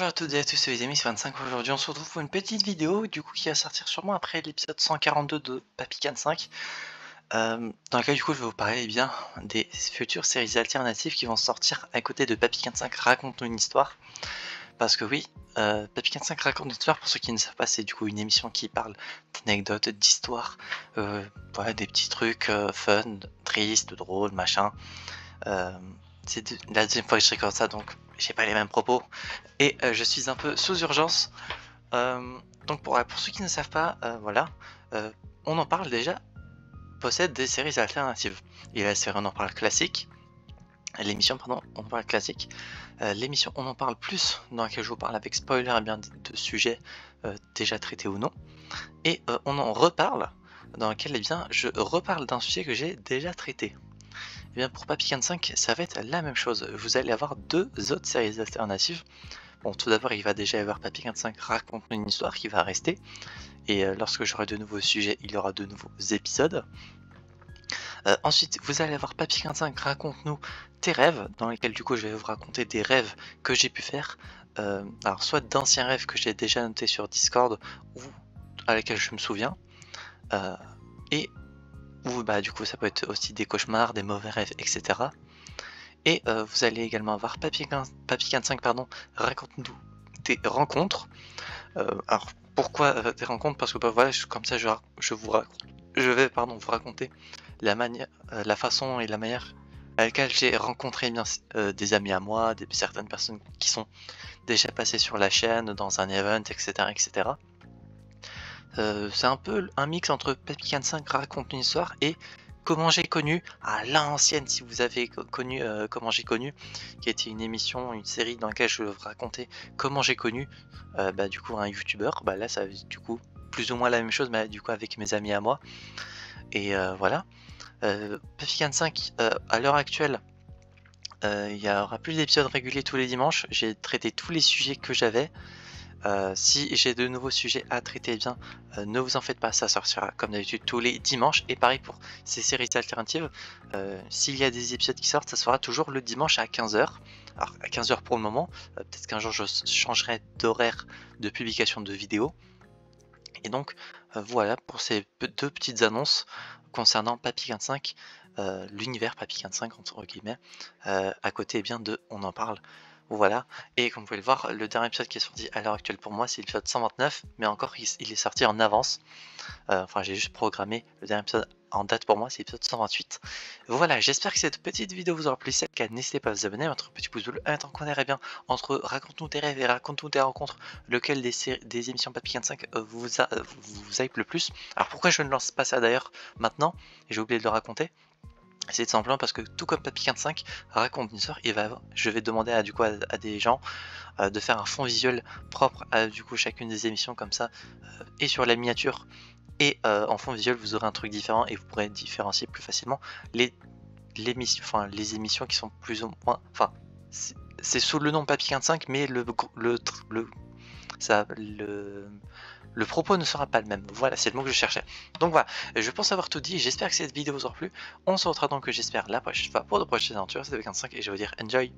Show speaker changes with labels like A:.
A: Bonjour à toutes et à tous, c'est les amis, c'est 25. Aujourd'hui on se retrouve pour une petite vidéo du coup qui va sortir sûrement après l'épisode 142 de Papikhan 5 dans laquelle du coup je vais vous parler bien des futures séries alternatives qui vont sortir à côté de Papikhan 5 raconte une histoire. Parce que oui, Papikhan 5 raconte une histoire, pour ceux qui ne savent pas, c'est du coup une émission qui parle d'anecdotes, d'histoires, voilà, des petits trucs fun, tristes, drôles, machin. C'est la deuxième fois que je regarde ça, donc j'ai pas les mêmes propos et je suis un peu sous urgence. Donc pour ceux qui ne savent pas, voilà, on en parle déjà, possède des séries alternatives. Il y a la série On en parle classique, l'émission pardon, On en parle classique, l'émission On en parle plus, dans laquelle je vous parle avec spoiler et bien de sujets déjà traités ou non, et on en reparle, dans laquelle eh bien je reparle d'un sujet que j'ai déjà traité. Et bien pour Papikhan 5, ça va être la même chose. Vous allez avoir deux autres séries alternatives. Bon, tout d'abord, il va déjà y avoir Papikhan 5 raconte une histoire qui va rester. Et lorsque j'aurai de nouveaux sujets, il y aura de nouveaux épisodes. Ensuite, vous allez avoir Papikhan 5 raconte-nous tes rêves, dans lesquels du coup je vais vous raconter des rêves que j'ai pu faire. Alors soit d'anciens rêves que j'ai déjà notés sur Discord, ou à lesquels je me souviens. Ou bah du coup ça peut être aussi des cauchemars, des mauvais rêves, etc. Et vous allez également avoir Papikhan 5 pardon, raconte-nous tes rencontres. Alors pourquoi des rencontres? Parce que bah, voilà, comme ça je vais vous raconter la manière, la façon et la manière à laquelle j'ai rencontré bien, des amis à moi, certaines personnes qui sont déjà passées sur la chaîne, dans un event, etc. etc. C'est un peu un mix entre Papikhan 5 raconte une histoire et Comment j'ai connu, à l'ancienne, si vous avez connu Comment j'ai connu, qui était une émission, une série dans laquelle je vous racontais comment j'ai connu bah, du coup un youtubeur. Bah là ça du coup plus ou moins la même chose, mais du coup avec mes amis à moi. Et voilà. Papikhan 5 à l'heure actuelle, il y aura plus d'épisodes réguliers tous les dimanches. J'ai traité tous les sujets que j'avais. Si j'ai de nouveaux sujets à traiter, eh bien ne vous en faites pas, ça sortira comme d'habitude tous les dimanches. Et pareil pour ces séries alternatives, s'il y a des épisodes qui sortent, ça sera toujours le dimanche à 15h. Alors à 15h pour le moment, peut-être qu'un jour je changerai d'horaire de publication de vidéos. Et donc voilà pour ces deux petites annonces concernant Papikhan 5, l'univers Papikhan 5 entre guillemets, à côté eh bien de On en parle. Voilà, et comme vous pouvez le voir, le dernier épisode qui est sorti à l'heure actuelle pour moi, c'est l'épisode 129, mais encore il est sorti en avance. Enfin, j'ai juste programmé le dernier épisode en date pour moi, c'est l'épisode 128. Voilà, j'espère que cette petite vidéo vous aura plu. Si c'est le cas, n'hésitez pas à vous abonner, mettre un petit pouce bleu, un temps qu'on est bien entre raconte-nous tes rêves et raconte-nous tes rencontres, lequel des émissions Papikhan 5 vous hype le plus. Alors pourquoi je ne lance pas ça d'ailleurs maintenant, et j'ai oublié de le raconter. C'est tout simplement parce que tout comme Papikhan 5 raconte une histoire, je vais demander à des gens de faire un fond visuel propre à du coup chacune des émissions comme ça, et sur la miniature et en fond visuel vous aurez un truc différent et vous pourrez différencier plus facilement les émissions qui sont plus ou moins, enfin c'est sous le nom Papikhan 5 mais le propos ne sera pas le même. Voilà, c'est le mot que je cherchais. Donc voilà, je pense avoir tout dit. J'espère que cette vidéo vous aura plu. On se retrouvera donc, j'espère, la prochaine fois pour de prochaines aventures. C'était Papikhan 5 et je vais vous dire enjoy.